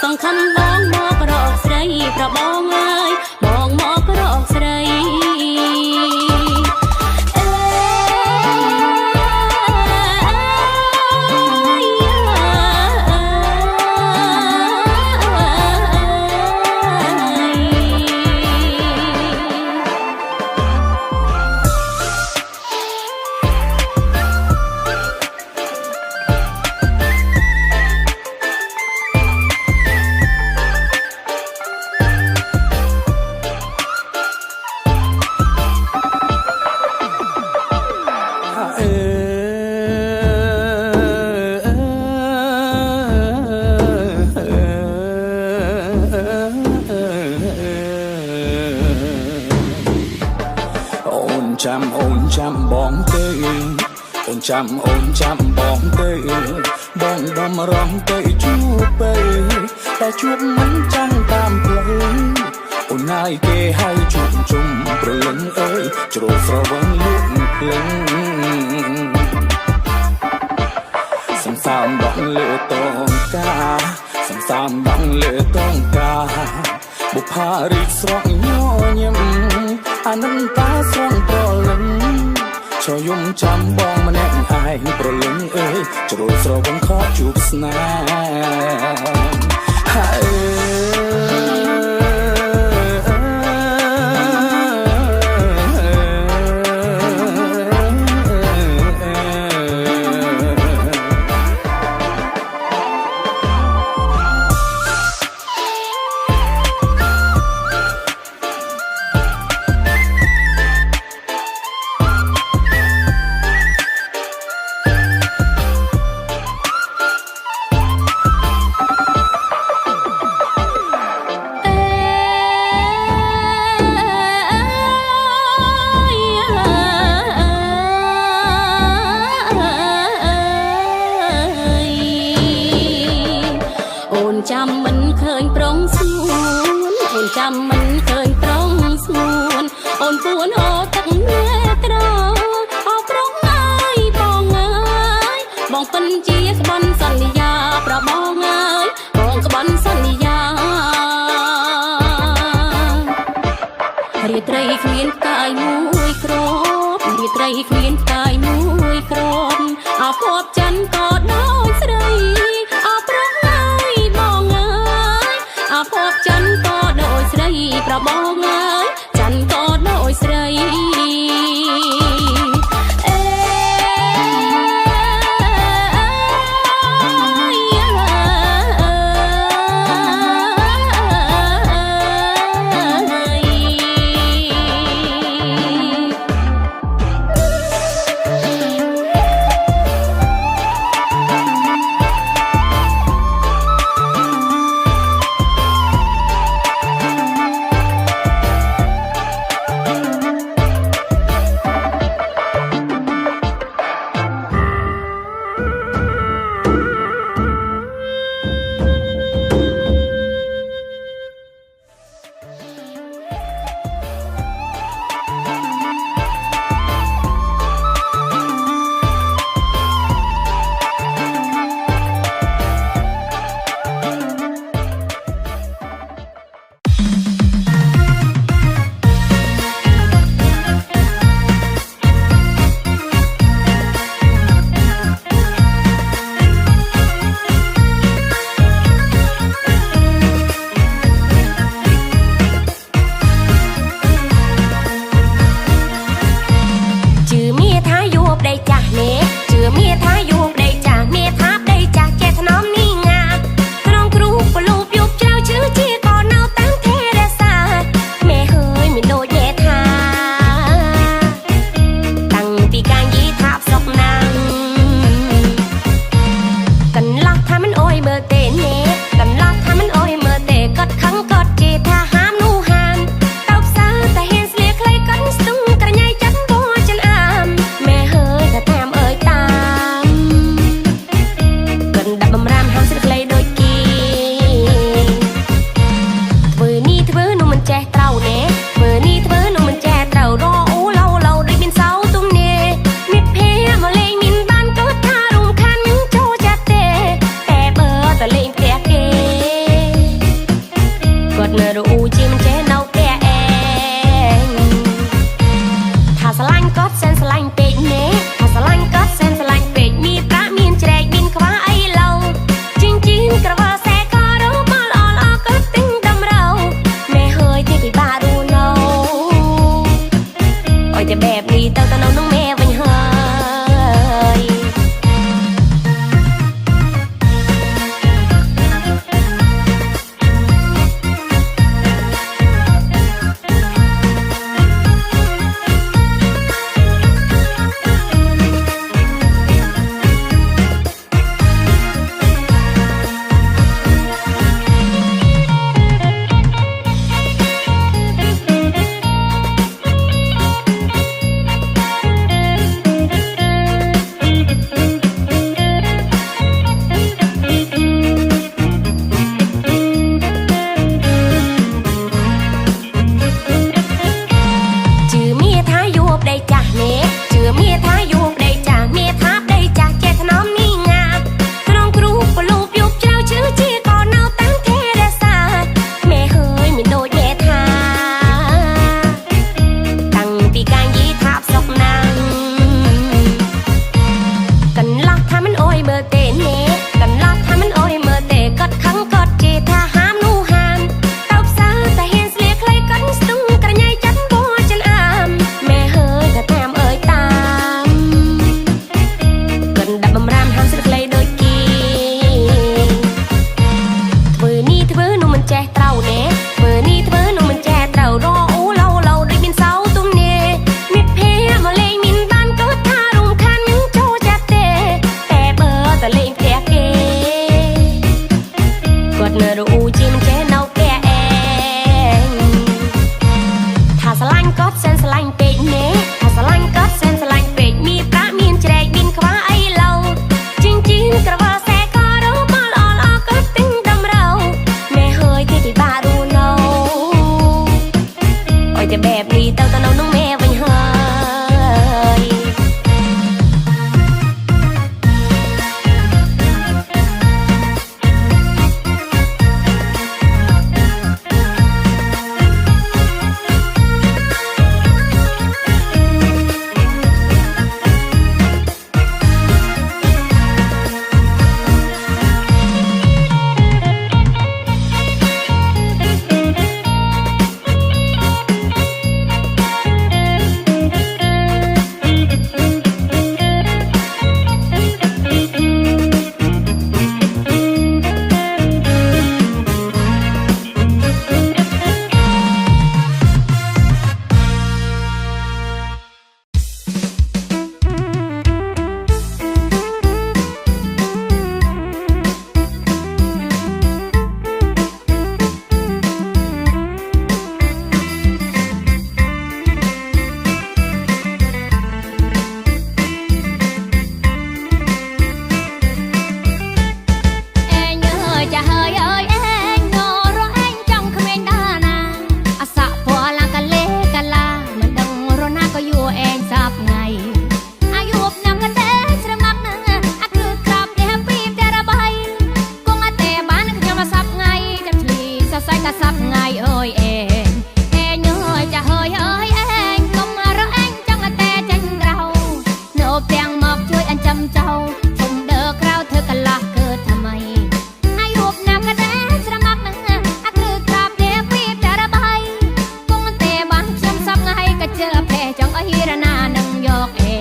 សំខាន់បងមករកស្រី ôn chăm bóng tê ôn chăm bóng tê bóng đom rong tê chú bê ta chuột mắn trăng tam plei ôn ai kê hai chụp chung pro lưng ơi trôi sầu vắng lúc lưng sẵn sàng đón lệ tông ca sẵn sàng đón lệ tông caบุพาริสรองย้อนยำอนันตาสรองโปรลึงชอยุ่มจำบองมาแน่หายโปรลึงเอ้ยจะโรยสระวันขอจูบสนจำมันเคยปรองสวนโอนจำมันเคยปรองสวนโอนปวนโอตักเนตราเอาปรองไงบองไงบองเป็นเจี๊ยบบันสัญญาประบองไงบองกบันสัญญาเรียไตรเขมีนกายมวยกรอบเรียไตรเขมีนกายมวยกรอบเอาพบจันกอดน้อยใสเอาปรองพบจันก็โดยสรีประบองเอ้ยจันก็โดยสรี ប់ថ្ងៃអើយអេងអើយចាហើយអើយអេងកុំរកអេងចង់តែចាញ់ក្រៅនៅទាំងមកជួយអញ្ចឹមចៅជុំដើក្រៅធ្វើកន្លះគឺថ្មីហើយរូបណាំកដែស្រមក់នឹងអាគ្រឹះក្រាបទេពីតែរបាយគង់តែបានខ្ញុំសពថ្ងៃក៏ជើផេះចង់ឲ្យរណានឹងយកអេ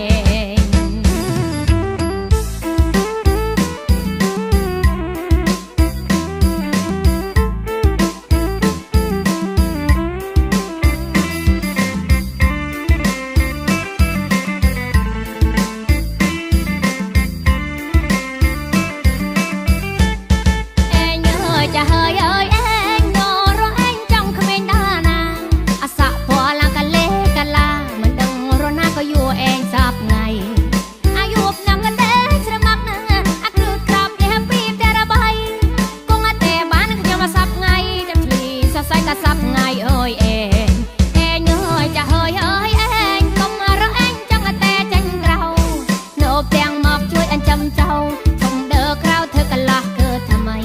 ចាហើយអើយអេងនរអេងចង់ក្មេងដាណាអាសាក់ព្រោះឡើងកលេកលាមិនដឹងរណាក៏យួរអេងសាប់ថ្ងៃអាយុណាំកទេស្រមក់នឹងអាគ្រឹះក្រាបទេពីតែរបាយគង់តែបានខ្ញុំសាប់ថ្ងៃចាំឆ្លីសរសៃក៏សាប់ថ្ងៃអើយអេងអើយចាហើយអើយអេងកុំរកអេងចង់តែចាញ់ក្រៅនៅទាំងមកជួយអញ្ចឹមចៅជុំដើក្រៅធ្វើកន្លះគឺថ្មី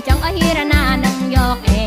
ចង់ឲ្យរណានឹងយកអេ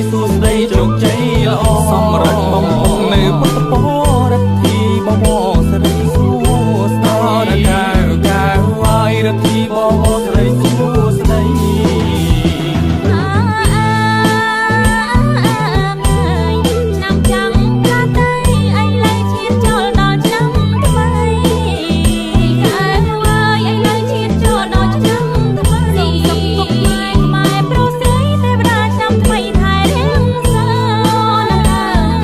សួស្ដីជោគជ័យល្អសម្រាប់បំផុសនៅពុទ្ធបរិទ្ធីបវរសិរីសួស្ដីកៅកៅហើយរទ្ធីបវរសិរីសួស្ដីឆ្នាំចាំកាតៃអីឡើយឈានចូលដល់ឆ្នាំថ្មីកែវ៉ាយអីឡើយឈានចូលដល់ឆ្នាំថ្មីសុខសុខពុកម៉ែខ្មែរប្រុសស្រីទេវតាឆ្នាំថ្មីថែរៀងសើ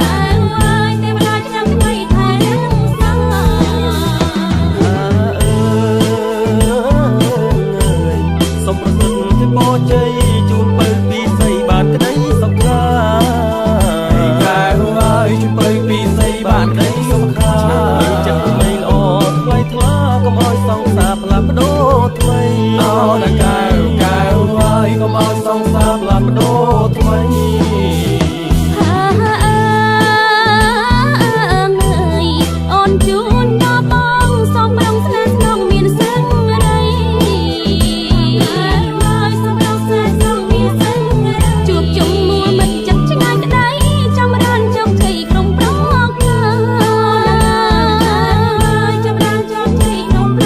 កែវ៉ាយទេវតាឆ្នាំថ្មីថែរៀងសើសូមប្រសិទ្ធទេពជ័យជូនបើពីសីបានក្តីសុខាកៅហើយជូនបើពីសីបានក្តីសុខាចិត្តថ្មីល្អថ្លៃថ្លាកុំឲ្យសង្សារផ្លាស់ប្ដូរថ្មីកៅកៅហើយកុំឲ្យសង្សារផ្លាស់ប្ដូរថ្មីអូនជូនដល់បងសូមរងស្នេហ៍ស្នងមានសឹងរីហើយសូមរងស្នេហ៍ស្នងមានសឹងជួបជុំមួមិត្តចិត្តឆ្ងាយក្តីចម្រើនជោគជ័យក្នុងប្រកចម្រើនជោគជ័យក្នុងប្រ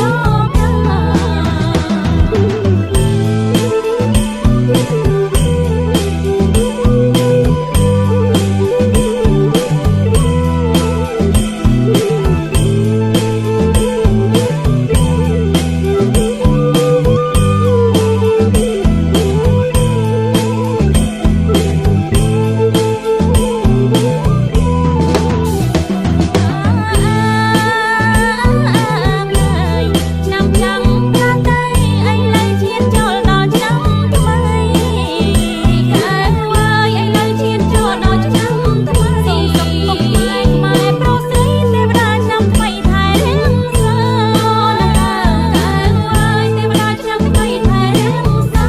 ឆ្នាំចាំកាតៃអីឡើយឈានចូលដល់ឆ្នាំថ្មីកែវ៉ាយអីឡើយឈានចូលដល់ឆ្នាំថ្មីសុខសុខពុកម៉ែខ្មែរប្រុសស្រីទេវតាឆ្នាំថ្មីថែរៀងសើកែវ៉ាយទេវតាឆ្នាំថ្មីថែរៀងសើ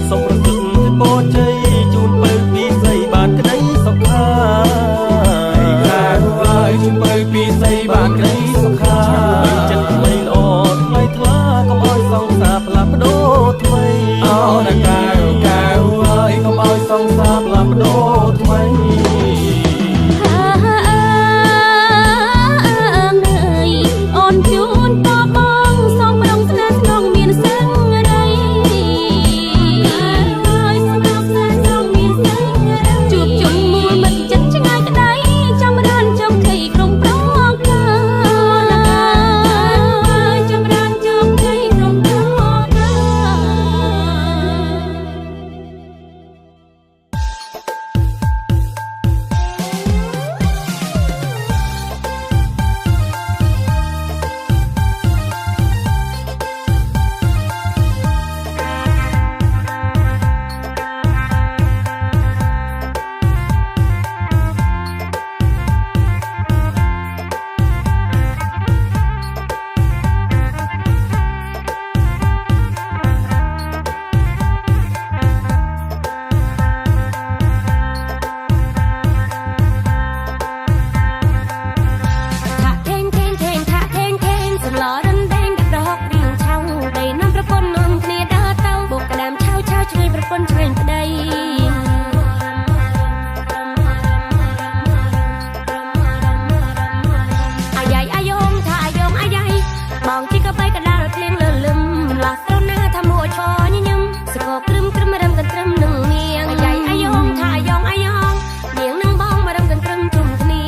សូមប្រសិទ្ធទេពជ័យជូនបើពីសីបានក្តីសុខាកៅហើយជូនបើពីសីបានក្តីសុខាចិត្តថ្មីល្អថ្លៃថ្លាកុំឲ្យសង្សារផ្លាស់ប្ដូរថ្មីកៅកៅហើយកុំឲ្យសង្សារផ្លាស់ប្ដូរថ្មីអូនជូនដល់បងសូមរងស្នេហ៍ស្នងមានសឹងរីហើយសូមរងស្នេហ៍ស្នងមានសឹងជួបជុំមួមិត្តចិត្តឆ្ងាយក្តីចម្រើនជោគជ័យក្នុងប្រកចម្រើនជោគជ័យក្នុងប្រពន្ធឆ្ងាញ់ប្តីអាយ៉ៃអាយងថាអាយងអាយ៉ៃបងជីក៏បីកដាលភ្លៀងលលឹមឡាស់ត្រណាថាមួយឈរញញឹមសកក្រឹមក្រឹមរំកន្ទ្រឹមនឹងនាងអាយ៉ៃអាយងថាអាយងអាយងនាងនឹងបងមករំកន្ទ្រឹមជុំគ្នា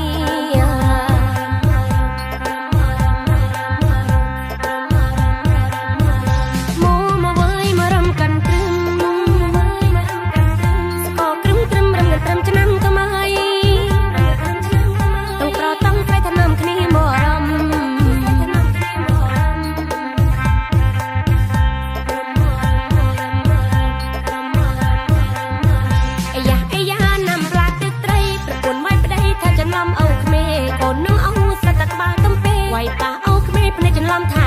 ឡំថា